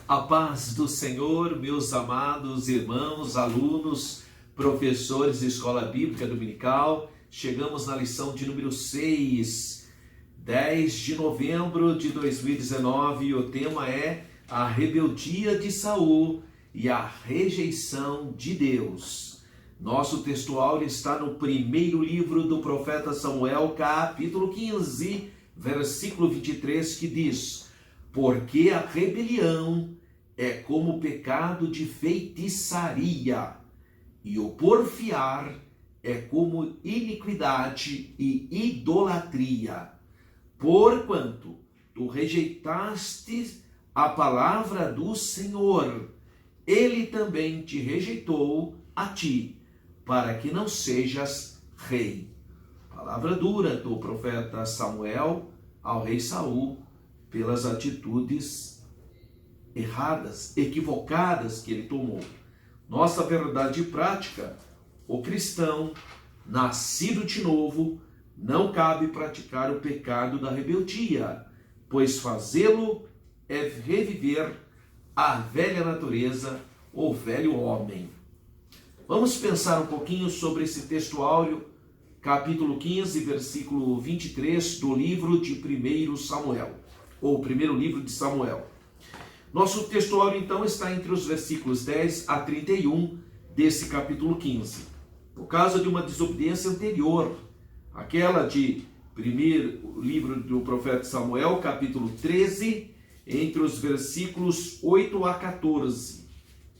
A paz do Senhor, meus amados irmãos, alunos, professores de Escola Bíblica Dominical. Chegamos na lição de número 6, 10 de novembro de 2019, e o tema é a rebeldia de Saul e a rejeição de Deus. Nosso textual está no primeiro livro do profeta Samuel, capítulo 15, versículo 23, que diz: porque a rebelião é como o pecado de feitiçaria, e o porfiar é como iniquidade e idolatria. Porquanto tu rejeitaste a palavra do Senhor, ele também te rejeitou a ti, para que não sejas rei. Palavra dura do profeta Samuel ao rei Saul, pelas atitudes erradas, equivocadas que ele tomou. Nossa verdade prática: o cristão nascido de novo não cabe praticar o pecado da rebeldia, pois fazê-lo é reviver a velha natureza, o velho homem. Vamos pensar um pouquinho sobre esse textuário, capítulo 15, versículo 23 do livro de 1 Samuel, ou primeiro livro de Samuel. Nosso textuário, então, está entre os versículos 10 a 31 desse capítulo 15. Por causa de uma desobediência anterior, aquela de primeiro livro do profeta Samuel, capítulo 13, entre os versículos 8 a 14.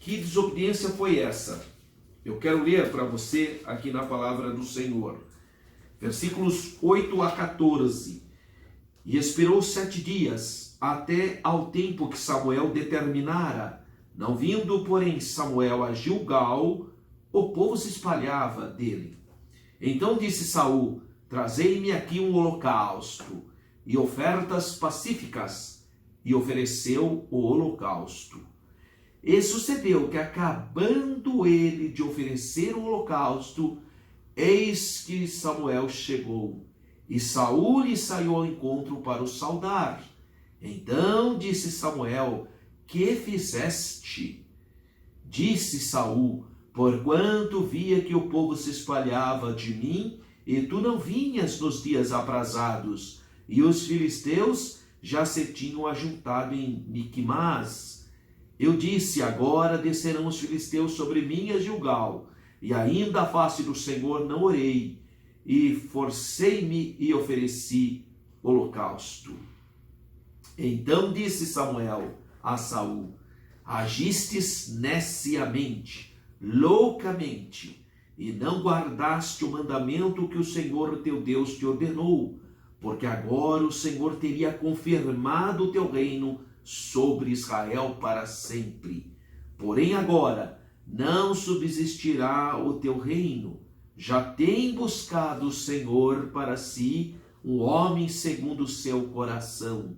Que desobediência foi essa? Eu quero ler para você aqui na palavra do Senhor. Versículos 8 a 14. E esperou 7 dias, até ao tempo que Samuel determinara. Não vindo, porém, Samuel a Gilgal, o povo se espalhava dele. Então disse Saul: trazei-me aqui um holocausto e ofertas pacíficas. E ofereceu o holocausto. E sucedeu que, acabando ele de oferecer o holocausto, eis que Samuel chegou, e Saul lhe saiu ao encontro para o saudar. Então disse Samuel: que fizeste? Disse Saul: porquanto via que o povo se espalhava de mim, e tu não vinhas nos dias aprazados, e os filisteus já se tinham ajuntado em Miquimás. Eu disse: agora descerão os filisteus sobre mim a Gilgal, e ainda a face do Senhor não orei, e forcei-me e ofereci holocausto. Então disse Samuel a Saul: agistes neciamente, loucamente, e não guardaste o mandamento que o Senhor teu Deus te ordenou, porque agora o Senhor teria confirmado o teu reino sobre Israel para sempre. Porém agora não subsistirá o teu reino. Já tem buscado o Senhor para si um homem segundo o seu coração.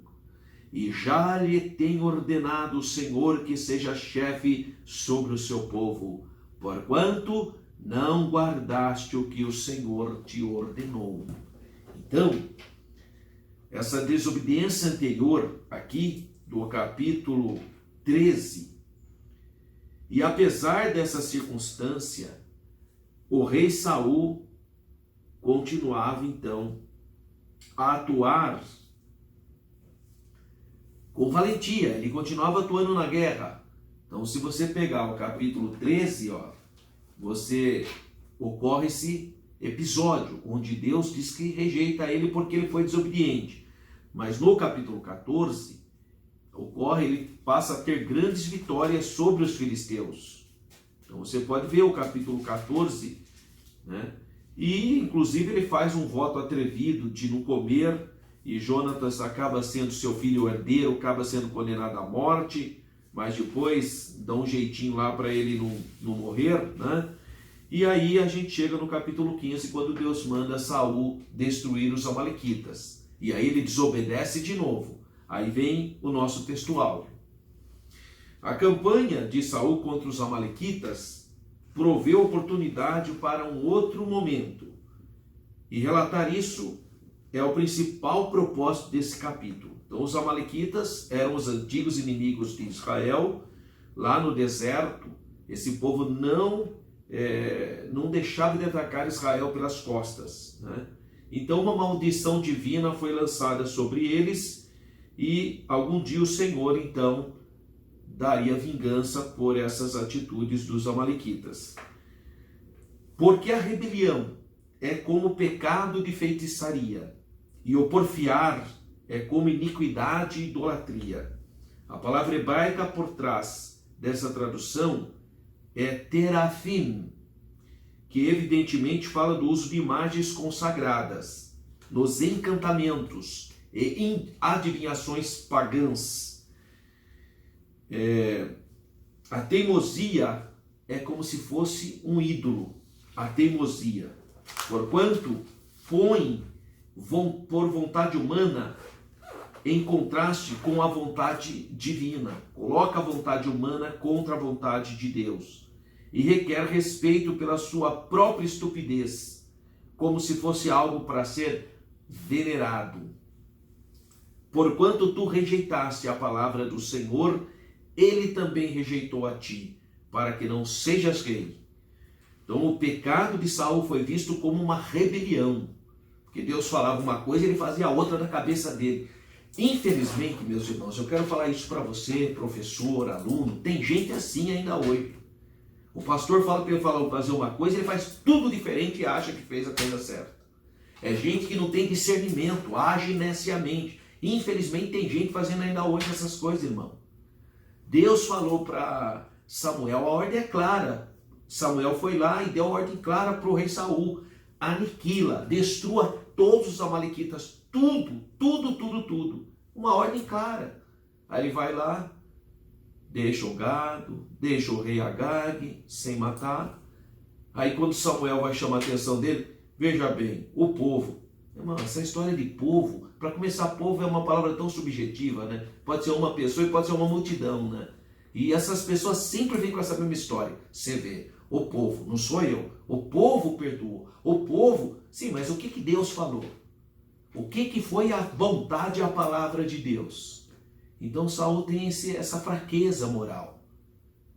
E já lhe tem ordenado o Senhor que seja chefe sobre o seu povo, porquanto não guardaste o que o Senhor te ordenou. Então, essa desobediência anterior aqui do capítulo 13, e apesar dessa circunstância, o rei Saul continuava então a atuar com valentia, ele continuava atuando na guerra. Então, se você pegar o capítulo 13, ocorre esse episódio onde Deus diz que rejeita ele porque ele foi desobediente. Mas no capítulo 14, ele passa a ter grandes vitórias sobre os filisteus. Então você pode ver o capítulo 14, né? E inclusive ele faz um voto atrevido de não comer, e Jonatas acaba sendo seu filho herdeiro, acaba sendo condenado à morte, mas depois dá um jeitinho lá para ele não morrer, né? E aí a gente chega no capítulo 15, quando Deus manda Saul destruir os amalequitas. E aí ele desobedece de novo. Aí vem o nosso textual. A campanha de Saul contra os amalequitas proveu oportunidade para um outro momento. E relatar isso é o principal propósito desse capítulo. Então os amalequitas eram os antigos inimigos de Israel. Lá no deserto, esse povo não deixava de atacar Israel pelas costas, né? Então uma maldição divina foi lançada sobre eles e algum dia o Senhor então daria vingança por essas atitudes dos amalequitas. Porque a rebelião é como pecado de feitiçaria e o porfiar é como iniquidade e idolatria. A palavra hebraica por trás dessa tradução é terafim, que evidentemente fala do uso de imagens consagradas, nos encantamentos e em adivinhações pagãs. A teimosia é como se fosse um ídolo, a teimosia, porquanto põe por vontade humana em contraste com a vontade divina, coloca a vontade humana contra a vontade de Deus e requer respeito pela sua própria estupidez, como se fosse algo para ser venerado. Porquanto tu rejeitaste a palavra do Senhor, ele também rejeitou a ti, para que não sejas rei. Então o pecado de Saul foi visto como uma rebelião, porque Deus falava uma coisa e ele fazia outra da cabeça dele. Infelizmente, meus irmãos, eu quero falar isso para você, professor, aluno, tem gente assim ainda hoje. O pastor fala para ele fazer uma coisa, ele faz tudo diferente e acha que fez a coisa certa. É gente que não tem discernimento, age neciamente. Infelizmente tem gente fazendo ainda hoje essas coisas, irmão. Deus falou para Samuel, a ordem é clara. Samuel foi lá e deu a ordem clara para o rei Saul. Aniquila, destrua todos os amalequitas, tudo. Uma ordem clara. Aí ele vai lá, deixa o gado, deixa o rei Agag sem matar. Aí quando Samuel vai chamar a atenção dele, veja bem, o povo. Irmão, essa história de povo, para começar, povo é uma palavra tão subjetiva, né? Pode ser uma pessoa e pode ser uma multidão, né? E essas pessoas sempre vêm com essa mesma história. Você vê, o povo, não sou eu, o povo perdoou. O povo, sim, mas o que Deus falou? O que foi a vontade e a palavra de Deus? Então Saul tem essa fraqueza moral.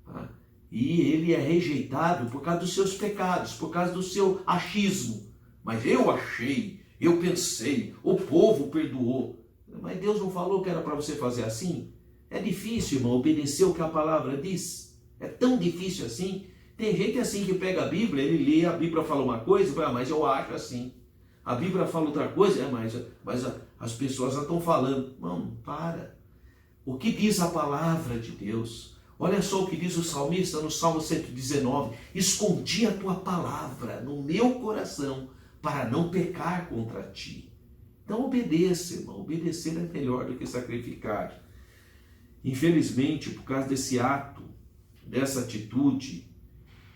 Tá? E ele é rejeitado por causa dos seus pecados, por causa do seu achismo. Mas eu achei, eu pensei, o povo perdoou. Mas Deus não falou que era para você fazer assim? É difícil, irmão, obedecer o que a palavra diz. É tão difícil assim. Tem gente assim que pega a Bíblia, ele lê, a Bíblia fala uma coisa e fala, mas eu acho assim. A Bíblia fala outra coisa, mas as pessoas já estão falando. Não, para. O que diz a palavra de Deus? Olha só o que diz o salmista no Salmo 119. Escondi a tua palavra no meu coração para não pecar contra ti. Então obedeça, irmão. Obedecer é melhor do que sacrificar. Infelizmente, por causa desse ato, dessa atitude,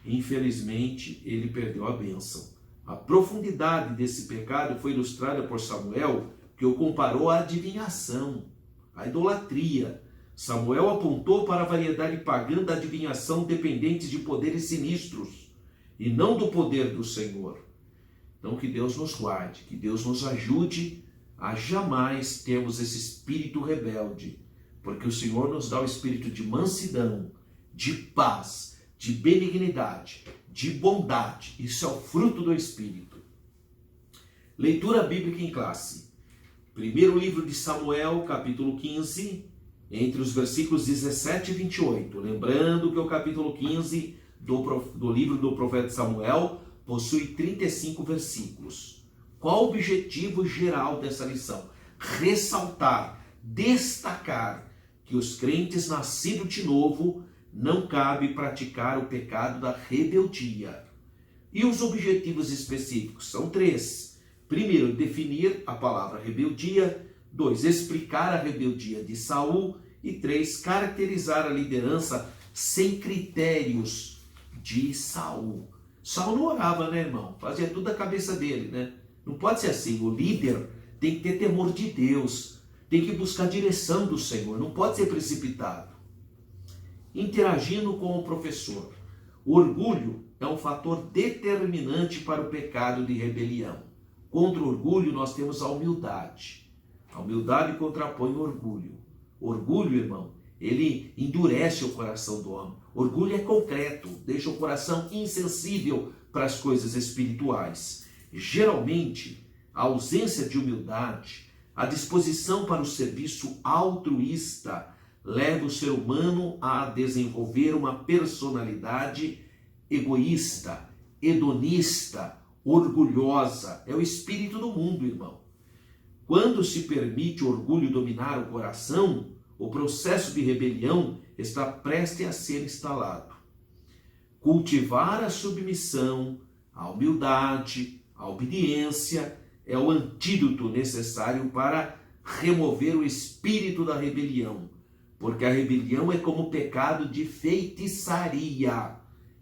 infelizmente, ele perdeu a bênção. A profundidade desse pecado foi ilustrada por Samuel, que o comparou à adivinhação, à idolatria. Samuel apontou para a variedade pagã da adivinhação dependentes de poderes sinistros, e não do poder do Senhor. Então que Deus nos guarde, que Deus nos ajude a jamais termos esse espírito rebelde, porque o Senhor nos dá o espírito de mansidão, de paz, de benignidade, de bondade. Isso é o fruto do Espírito. Leitura bíblica em classe. Primeiro livro de Samuel, capítulo 15, entre os versículos 17 e 28. Lembrando que o capítulo 15 do livro do profeta Samuel possui 35 versículos. Qual o objetivo geral dessa lição? Ressaltar, destacar que os crentes nascidos de novo não cabe praticar o pecado da rebeldia. E os objetivos específicos são 3. Primeiro, definir a palavra rebeldia. 2, explicar a rebeldia de Saul. E 3, caracterizar a liderança sem critérios de Saul. Saul não orava, né, irmão? Fazia tudo da cabeça dele, né? Não pode ser assim. O líder tem que ter temor de Deus. Tem que buscar a direção do Senhor. Não pode ser precipitado. Interagindo com o professor. O orgulho é um fator determinante para o pecado de rebelião. Contra o orgulho nós temos a humildade. A humildade contrapõe o orgulho. Orgulho, irmão, ele endurece o coração do homem. Orgulho é concreto, deixa o coração insensível para as coisas espirituais. Geralmente, a ausência de humildade, a disposição para o serviço altruísta, leva o ser humano a desenvolver uma personalidade egoísta, hedonista, orgulhosa. É o espírito do mundo, irmão. Quando se permite o orgulho dominar o coração, o processo de rebelião está prestes a ser instalado. Cultivar a submissão, a humildade, a obediência é o antídoto necessário para remover o espírito da rebelião, porque a rebelião é como o pecado de feitiçaria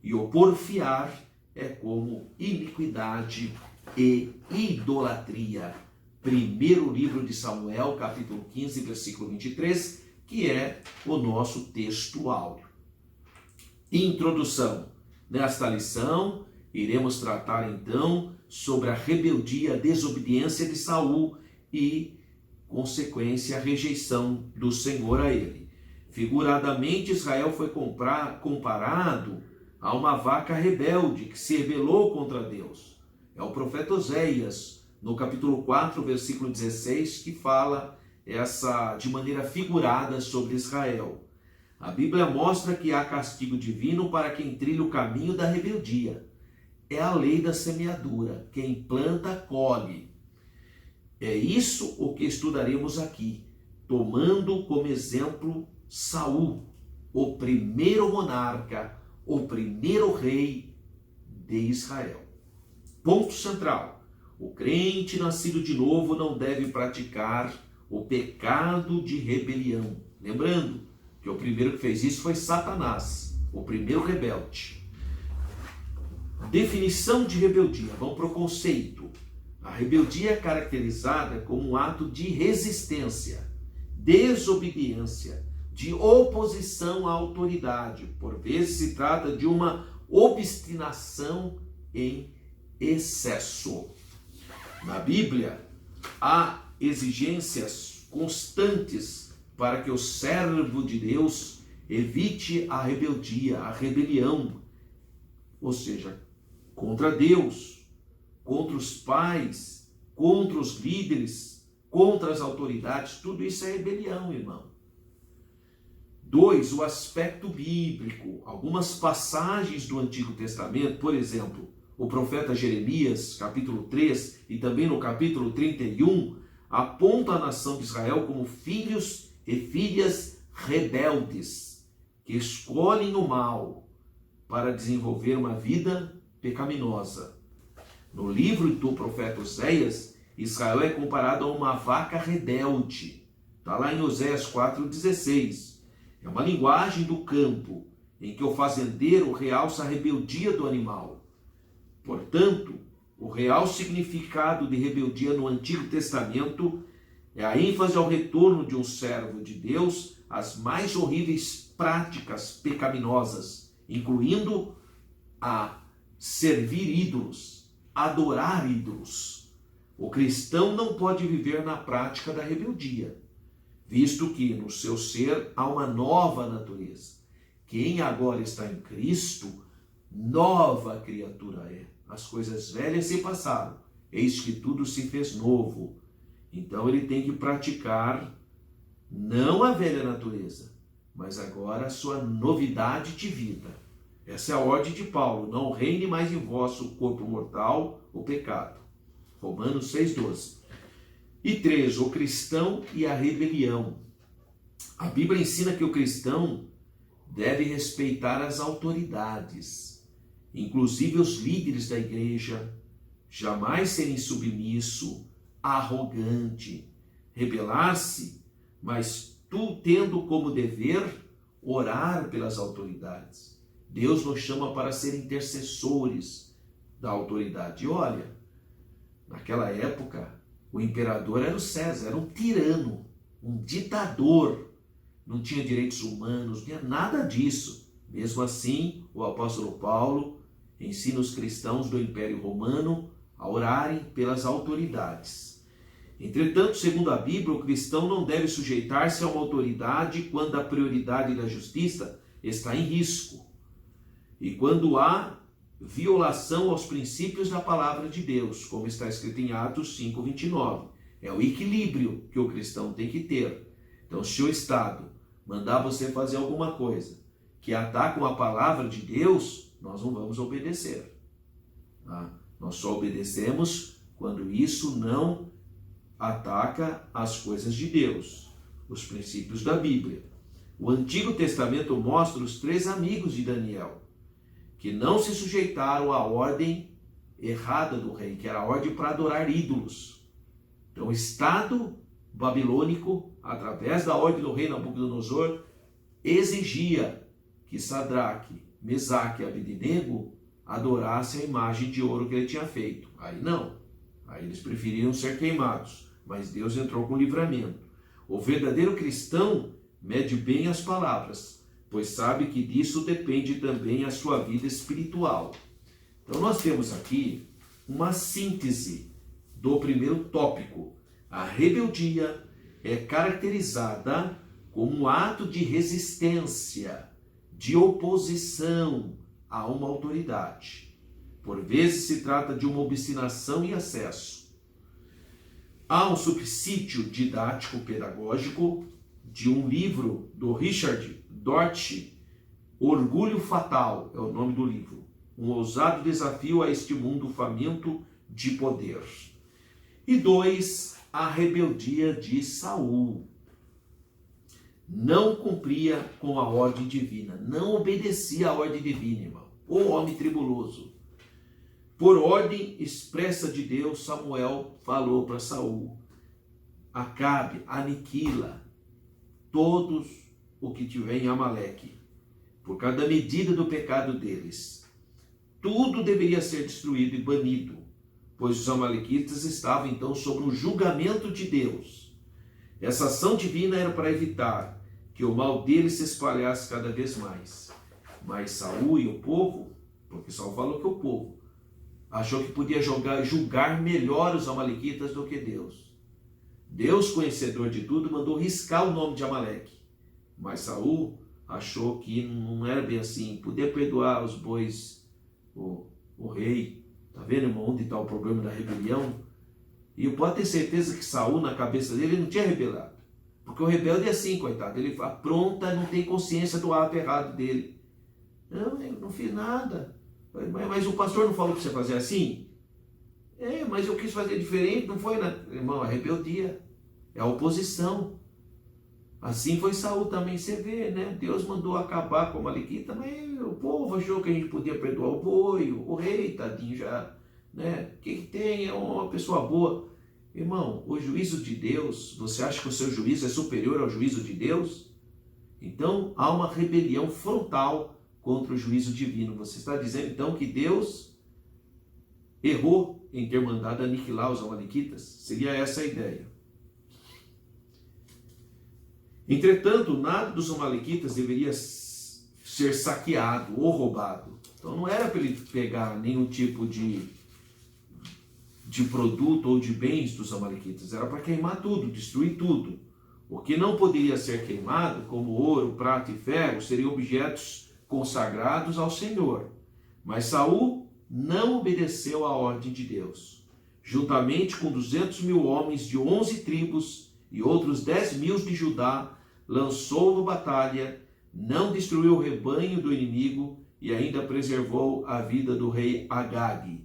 e o porfiar é como iniquidade e idolatria. Primeiro livro de Samuel, capítulo 15, versículo 23, que é o nosso texto áureo. Introdução. Nesta lição, iremos tratar então sobre a rebeldia, a desobediência de Saul e, consequência, a rejeição do Senhor a ele. Figuradamente, Israel foi comparado a uma vaca rebelde que se rebelou contra Deus. É o profeta Oséias, no capítulo 4, versículo 16, que fala de maneira figurada sobre Israel. A Bíblia mostra que há castigo divino para quem trilha o caminho da rebeldia. É a lei da semeadura. Quem planta, colhe. É isso o que estudaremos aqui, tomando como exemplo Saul, o primeiro monarca, o primeiro rei de Israel. Ponto central. O crente nascido de novo não deve praticar o pecado de rebelião. Lembrando que o primeiro que fez isso foi Satanás, o primeiro rebelde. Definição de rebeldia. Vamos para o conceito. A rebeldia é caracterizada como um ato de resistência, desobediência, de oposição à autoridade. Por vezes se trata de uma obstinação em excesso. Na Bíblia, há exigências constantes para que o servo de Deus evite a rebeldia, a rebelião, ou seja, contra Deus, contra os pais, contra os líderes, contra as autoridades. Tudo isso é rebelião, irmão. 2. O aspecto bíblico. Algumas passagens do Antigo Testamento, por exemplo, o profeta Jeremias, capítulo 3, e também no capítulo 31, aponta a nação de Israel como filhos e filhas rebeldes, que escolhem o mal para desenvolver uma vida pecaminosa. No livro do profeta Oséias, Israel é comparado a uma vaca rebelde. Está lá em Oséias 4,16. É uma linguagem do campo, em que o fazendeiro realça a rebeldia do animal. Portanto, o real significado de rebeldia no Antigo Testamento é a ênfase ao retorno de um servo de Deus às mais horríveis práticas pecaminosas, incluindo a servir ídolos, adorar ídolos. O cristão não pode viver na prática da rebeldia, visto que no seu ser há uma nova natureza. Quem agora está em Cristo, nova criatura é. As coisas velhas se passaram, eis que tudo se fez novo. Então ele tem que praticar não a velha natureza, mas agora a sua novidade de vida. Essa é a ordem de Paulo: não reine mais em vosso corpo mortal o pecado. Romanos 6,12. E 3. O cristão e a rebelião. A Bíblia ensina que o cristão deve respeitar as autoridades, inclusive os líderes da igreja, jamais ser insubmisso, arrogante, rebelar-se, mas tu tendo como dever orar pelas autoridades. Deus nos chama para ser intercessores da autoridade. E olha, naquela época, o imperador era o César, era um tirano, um ditador, não tinha direitos humanos, não tinha nada disso. Mesmo assim, o apóstolo Paulo ensina os cristãos do Império Romano a orarem pelas autoridades. Entretanto, segundo a Bíblia, o cristão não deve sujeitar-se a uma autoridade quando a prioridade da justiça está em risco e quando há violação aos princípios da palavra de Deus, como está escrito em Atos 5:29. É o equilíbrio que o cristão tem que ter. Então, se o Estado mandar você fazer alguma coisa que ataca a palavra de Deus, nós não vamos obedecer. Tá? Nós só obedecemos quando isso não ataca as coisas de Deus, os princípios da Bíblia. O Antigo Testamento mostra os 3 amigos de Daniel, que não se sujeitaram à ordem errada do rei, que era a ordem para adorar ídolos. Então, o Estado babilônico, através da ordem do rei Nabucodonosor, exigia que Sadraque, Mesaque e Abednego adorassem a imagem de ouro que ele tinha feito. Aí não. Aí eles preferiram ser queimados. Mas Deus entrou com livramento. O verdadeiro cristão mede bem as palavras, pois sabe que disso depende também a sua vida espiritual. Então nós temos aqui uma síntese do primeiro tópico. A rebeldia é caracterizada como um ato de resistência, de oposição a uma autoridade. Por vezes se trata de uma obstinação e acesso. Há um subsídio didático-pedagógico de um livro do Richard Dort, Orgulho Fatal, é o nome do livro. Um ousado desafio a este mundo faminto de poder. E 2, a rebeldia de Saul. Não cumpria com a ordem divina, não obedecia à ordem divina, irmão. O homem tribuloso. Por ordem expressa de Deus, Samuel falou para Saul: Acabe, aniquila todos o que tiver em Amaleque, por causa da medida do pecado deles. Tudo deveria ser destruído e banido, pois os amalequitas estavam então sob o julgamento de Deus. Essa ação divina era para evitar que o mal deles se espalhasse cada vez mais. Mas Saul e o povo, porque Saul falou que o povo achou que podia julgar melhor os amalequitas do que Deus. Deus, conhecedor de tudo, mandou riscar o nome de Amaleque. Mas Saul achou que não era bem assim. Poder perdoar os bois, o rei. Tá vendo, irmão, onde está o problema da rebelião? E pode ter certeza que Saul, na cabeça dele, não tinha rebelado. Porque o rebelde é assim, coitado. Ele apronta, não tem consciência do ato errado dele. Não, eu não fiz nada. Mas o pastor não falou para você fazer assim? Mas eu quis fazer diferente, não foi, né? Irmão, a rebeldia, é a oposição. Assim foi Saul também, você vê, né? Deus mandou acabar com a Malequita, mas o povo achou que a gente podia perdoar o boi, o rei, tadinho já, né? O que tem? É uma pessoa boa. Irmão, o juízo de Deus, você acha que o seu juízo é superior ao juízo de Deus? Então, há uma rebelião frontal contra o juízo divino. Você está dizendo então que Deus errou em ter mandado aniquilar os amalequitas? Seria essa a ideia. Entretanto, nada dos amalequitas deveria ser saqueado ou roubado. Então não era para ele pegar nenhum tipo de produto ou de bens dos amalequitas, era para queimar tudo, destruir tudo. O que não poderia ser queimado, como ouro, prata e ferro, seriam objetos consagrados ao Senhor. Mas Saul não obedeceu à ordem de Deus. Juntamente com 200.000 homens de 11 tribos e outros 10.000 de Judá, lançou a batalha, não destruiu o rebanho do inimigo e ainda preservou a vida do rei Agag.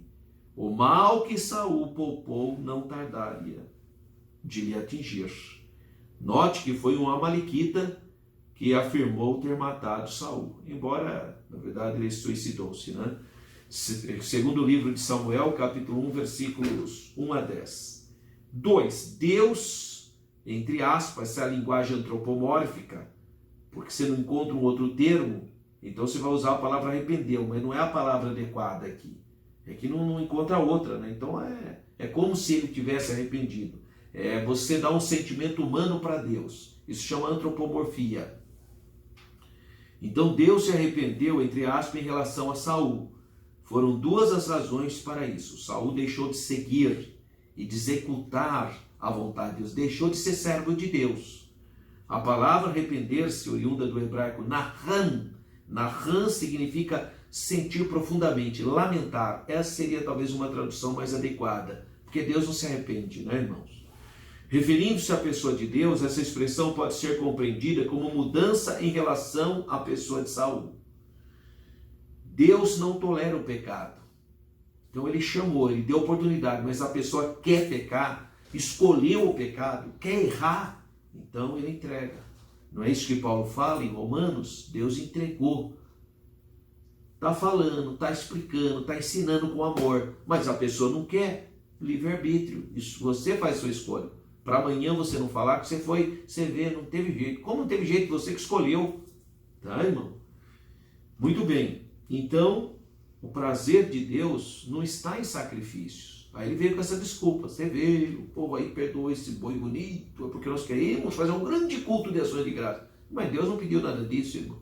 O mal que Saul poupou não tardaria de lhe atingir. Note que foi um amalequita que afirmou ter matado Saul, embora, na verdade, ele suicidou-se, né? Segundo o livro de Samuel, capítulo 1, versículos 1 a 10. 2. Deus, entre aspas, essa é a linguagem antropomórfica, porque você não encontra um outro termo, então você vai usar a palavra arrependeu, mas não é a palavra adequada aqui. É que não encontra outra, né? Então é como se ele tivesse arrependido. É você dar um sentimento humano para Deus. Isso chama antropomorfia. Então Deus se arrependeu, entre aspas, em relação a Saul. Foram duas as razões para isso. Saul deixou de seguir e de executar a vontade de Deus, deixou de ser servo de Deus. A palavra arrepender-se, oriunda do hebraico nahan, nahan significa sentir profundamente, lamentar. Essa seria talvez uma tradução mais adequada, porque Deus não se arrepende, né, irmãos? Referindo-se à pessoa de Deus, essa expressão pode ser compreendida como mudança em relação à pessoa de Saul. Deus não tolera o pecado. Então ele chamou, ele deu oportunidade, mas a pessoa quer pecar, escolheu o pecado, quer errar, então ele entrega. Não é isso que Paulo fala em Romanos? Deus entregou. Está falando, está explicando, está ensinando com amor, mas a pessoa não quer. Livre-arbítrio, isso você faz a sua escolha. Para amanhã você não falar que você vê, não teve jeito. Como não teve jeito? Você que escolheu. Tá, irmão? Muito bem. Então, o prazer de Deus não está em sacrifícios. Aí ele veio com essa desculpa. Você veio, o povo aí perdoou esse boi bonito, é porque nós queremos fazer um grande culto de ações de graça. Mas Deus não pediu nada disso, irmão.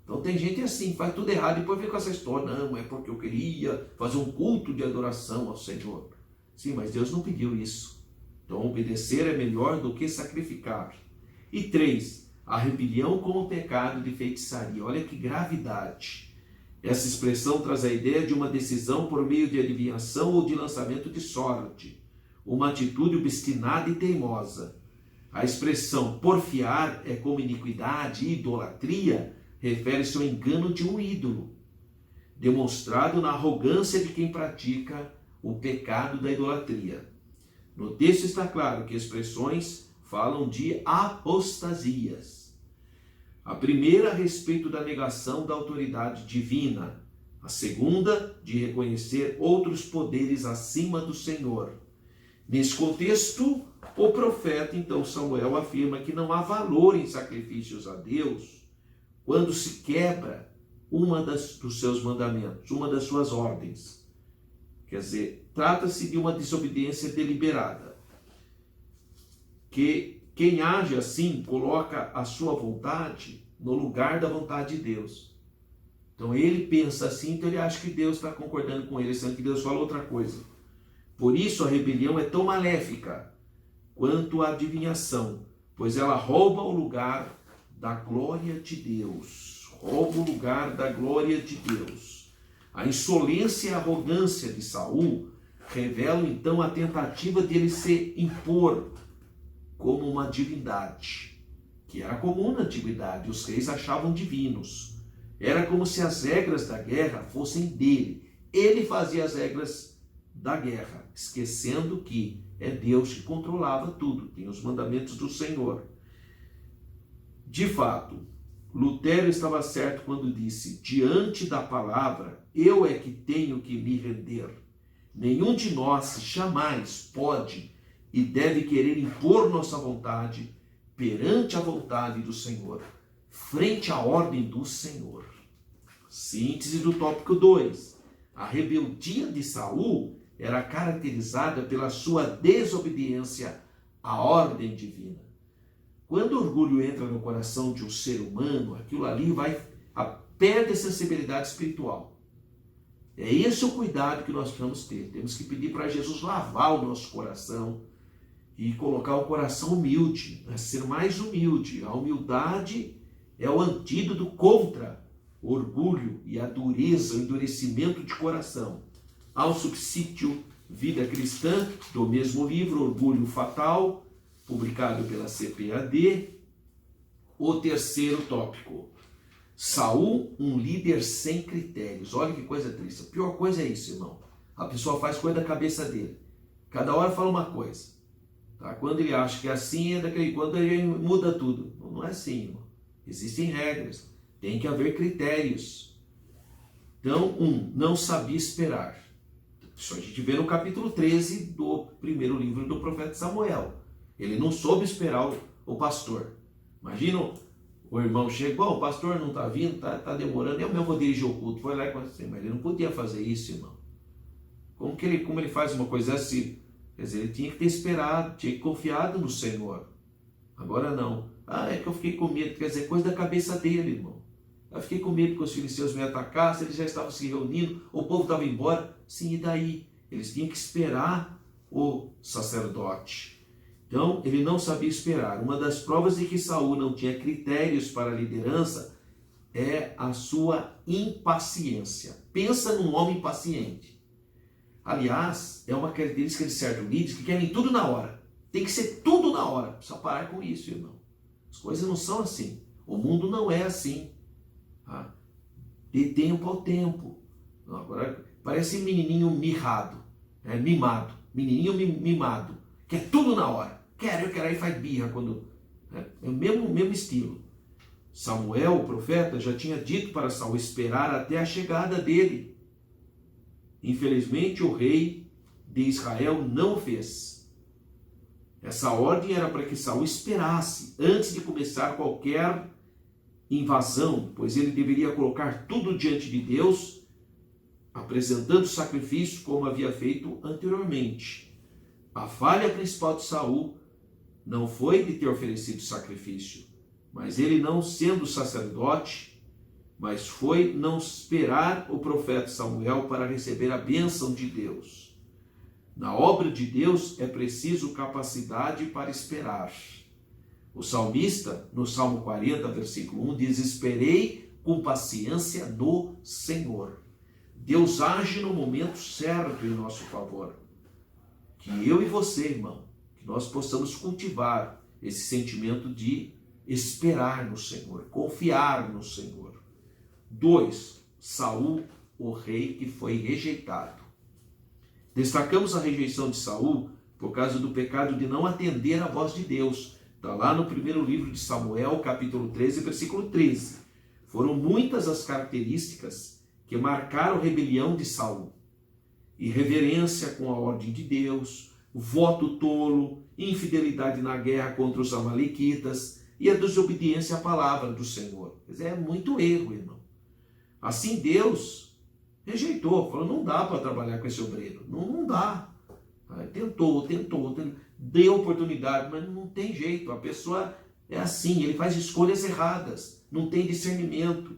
Então tem gente assim, faz tudo errado e depois vem com essa história. Não, é porque eu queria fazer um culto de adoração ao Senhor. Sim, mas Deus não pediu isso. Então, obedecer é melhor do que sacrificar. E 3, a rebelião com o pecado de feitiçaria. Olha que gravidade. Essa expressão traz a ideia de uma decisão por meio de adivinhação ou de lançamento de sorte. Uma atitude obstinada e teimosa. A expressão porfiar é como iniquidade e idolatria, refere-se ao engano de um ídolo, demonstrado na arrogância de quem pratica o pecado da idolatria. No texto está claro que expressões falam de apostasias. A primeira a respeito da negação da autoridade divina. A segunda, de reconhecer outros poderes acima do Senhor. Nesse contexto, o profeta, então, Samuel, afirma que não há valor em sacrifícios a Deus quando se quebra dos seus mandamentos, uma das suas ordens. Quer dizer, trata-se de uma desobediência deliberada. Que quem age assim coloca a sua vontade no lugar da vontade de Deus. Então ele pensa assim, então ele acha que Deus está concordando com ele, sendo que Deus fala outra coisa. Por isso a rebelião é tão maléfica quanto a adivinhação, pois ela rouba o lugar da glória de Deus. Rouba o lugar da glória de Deus. A insolência e a arrogância de Saul revelam então a tentativa de ele se impor como uma divindade, que era comum na antiguidade, os reis achavam divinos. Era como se as regras da guerra fossem dele. Ele fazia as regras da guerra, esquecendo que é Deus que controlava tudo, tem os mandamentos do Senhor. De fato, Lutero estava certo quando disse: diante da palavra, eu é que tenho que me render. Nenhum de nós jamais pode e deve querer impor nossa vontade perante a vontade do Senhor, frente à ordem do Senhor. Síntese do tópico 2. A rebeldia de Saul era caracterizada pela sua desobediência à ordem divina. Quando o orgulho entra no coração de um ser humano, aquilo ali perde a sensibilidade espiritual. É esse o cuidado que nós precisamos ter. Temos que pedir para Jesus lavar o nosso coração e colocar o coração humilde, né? Ser mais humilde. A humildade é o antídoto contra o orgulho e a dureza, o endurecimento de coração. Há um subsídio Vida Cristã, do mesmo livro, Orgulho Fatal, publicado pela CPAD. O terceiro tópico: Saul, um líder sem critérios. Olha que coisa triste. A pior coisa é isso, irmão. A pessoa faz coisa da cabeça dele. Cada hora fala uma coisa. Tá? Quando ele acha que é assim, é daquele. Quando ele muda tudo. Não é assim, irmão. Existem regras. Tem que haver critérios. Então, não sabia esperar. Isso a gente vê no capítulo 13 do primeiro livro do profeta Samuel. Ele não soube esperar o pastor. Imagina o irmão chega, bom, o pastor não está vindo, está demorando, eu mesmo vou dirigir o culto. Foi lá e aconteceu, mas ele não podia fazer isso, irmão. Como ele faz uma coisa assim? Quer dizer, ele tinha que ter esperado, tinha que ter confiado no Senhor. Agora não. É que eu fiquei com medo. Quer dizer, coisa da cabeça dele, irmão. Eu fiquei com medo que os filisteus me atacassem, eles já estavam se reunindo, o povo estava embora. Sim, e daí? Eles tinham que esperar o sacerdote. Então, ele não sabia esperar. Uma das provas de que Saul não tinha critérios para a liderança é a sua impaciência. Pensa num homem impaciente. Aliás, é uma característica de certos líderes que querem tudo na hora. Tem que ser tudo na hora. Precisa parar com isso, irmão. As coisas não são assim. O mundo não é assim. Tá? Dê tempo ao tempo. Agora, parece menininho mirrado, mimado. Menininho mimado. Quer tudo na hora. Eu quero, aí faz birra quando... É o mesmo estilo. Samuel, o profeta, já tinha dito para Saul esperar até a chegada dele. Infelizmente, o rei de Israel não o fez. Essa ordem era para que Saul esperasse antes de começar qualquer invasão, pois ele deveria colocar tudo diante de Deus, apresentando o sacrifício como havia feito anteriormente. A falha principal de Saul não foi de ter oferecido sacrifício, mas ele não sendo sacerdote, mas foi não esperar o profeta Samuel para receber a bênção de Deus. Na obra de Deus é preciso capacidade para esperar. O salmista, no Salmo 40, versículo 1, diz: esperei com paciência no Senhor. Deus age no momento certo em nosso favor. Que eu e você, irmão, que nós possamos cultivar esse sentimento de esperar no Senhor, confiar no Senhor. 2. Saul, o rei que foi rejeitado. Destacamos a rejeição de Saul por causa do pecado de não atender à voz de Deus. Está lá no primeiro livro de Samuel, capítulo 13, versículo 13. Foram muitas as características que marcaram a rebelião de Saul. Irreverência com a ordem de Deus, voto tolo, infidelidade na guerra contra os amalequitas e a desobediência à palavra do Senhor. Quer dizer, é muito erro, irmão. Assim Deus rejeitou, falou: não dá para trabalhar com esse obreiro, não dá. Tentou, deu oportunidade, mas não tem jeito. A pessoa é assim, ele faz escolhas erradas, não tem discernimento.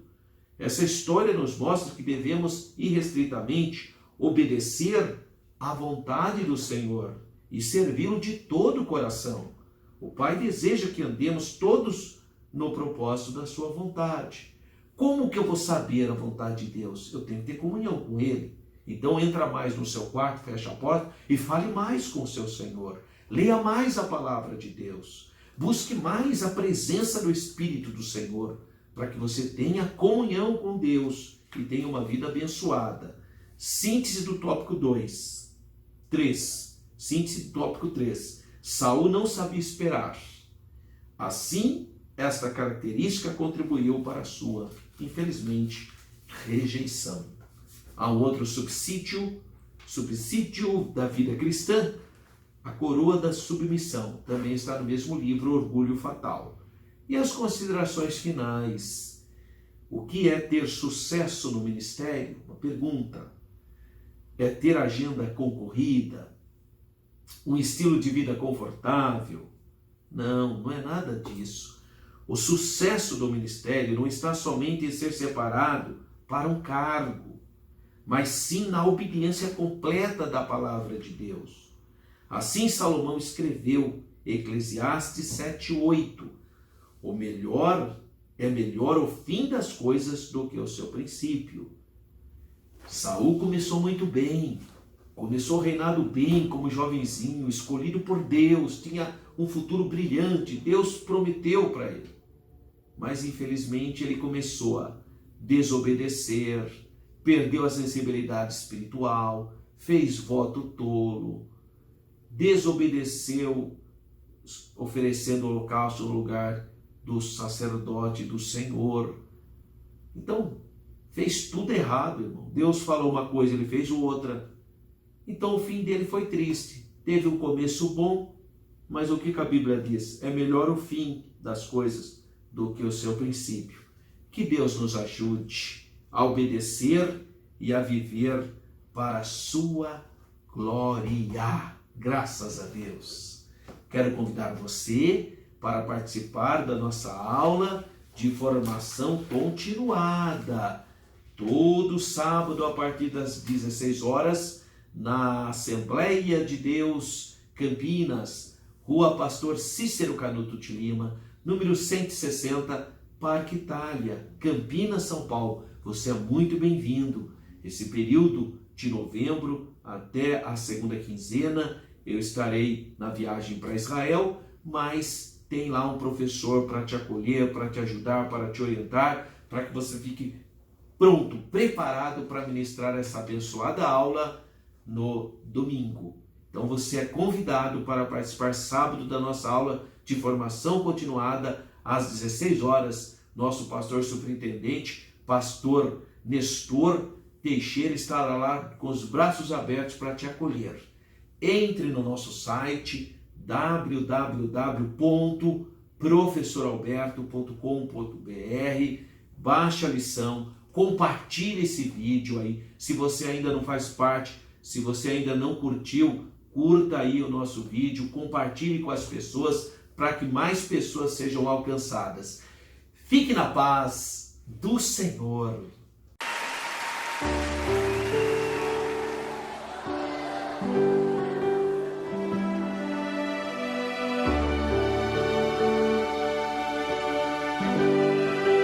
Essa história nos mostra que devemos irrestritamente obedecer à vontade do Senhor e servi-lo de todo o coração. O Pai deseja que andemos todos no propósito da sua vontade. Como que eu vou saber a vontade de Deus? Eu tenho que ter comunhão com Ele. Então entra mais no seu quarto, fecha a porta e fale mais com o seu Senhor. Leia mais a palavra de Deus. Busque mais a presença do Espírito do Senhor, para que você tenha comunhão com Deus e tenha uma vida abençoada. Síntese do tópico 2. 3. Síntese do tópico 3. Saul não sabia esperar. Assim, esta característica contribuiu para a sua, infelizmente, rejeição. Há um outro subsídio da vida cristã, a coroa da submissão. Também está no mesmo livro, Orgulho Fatal. E as considerações finais. O que é ter sucesso no ministério? Uma pergunta. É ter agenda concorrida? Um estilo de vida confortável? Não é nada disso. O sucesso do ministério não está somente em ser separado para um cargo, mas sim na obediência completa da palavra de Deus. Assim Salomão escreveu, Eclesiastes 7:8, é melhor o fim das coisas do que o seu princípio. Saul começou muito bem, começou o reinado bem como jovenzinho, escolhido por Deus, tinha um futuro brilhante, Deus prometeu para ele. Mas infelizmente ele começou a desobedecer, perdeu a sensibilidade espiritual, fez voto tolo, desobedeceu, oferecendo holocausto no lugar do sacerdote do Senhor. Então, fez tudo errado, irmão. Deus falou uma coisa, ele fez outra. Então o fim dele foi triste. Teve um começo bom, mas o que a Bíblia diz? É melhor o fim das coisas do que o seu princípio. Que Deus nos ajude a obedecer e a viver para a sua glória. Graças a Deus. Quero convidar você para participar da nossa aula de formação continuada. Todo sábado, a partir das 16 horas, na Assembleia de Deus Campinas, Rua Pastor Cícero Canuto de Lima, número 160, Parque Itália, Campinas, São Paulo. Você é muito bem-vindo. Esse período de novembro até a segunda quinzena, eu estarei na viagem para Israel, mas tem lá um professor para te acolher, para te ajudar, para te orientar, para que você fique pronto, preparado para ministrar essa abençoada aula no domingo. Então você é convidado para participar sábado da nossa aula de formação continuada às 16 horas. Nosso pastor superintendente, pastor Nestor Teixeira, estará lá com os braços abertos para te acolher. Entre no nosso site www.professoralberto.com.br, baixe a lição, compartilhe esse vídeo aí. Se você ainda não faz parte, se você ainda não curtiu, curta aí o nosso vídeo, compartilhe com as pessoas para que mais pessoas sejam alcançadas. Fique na paz do Senhor.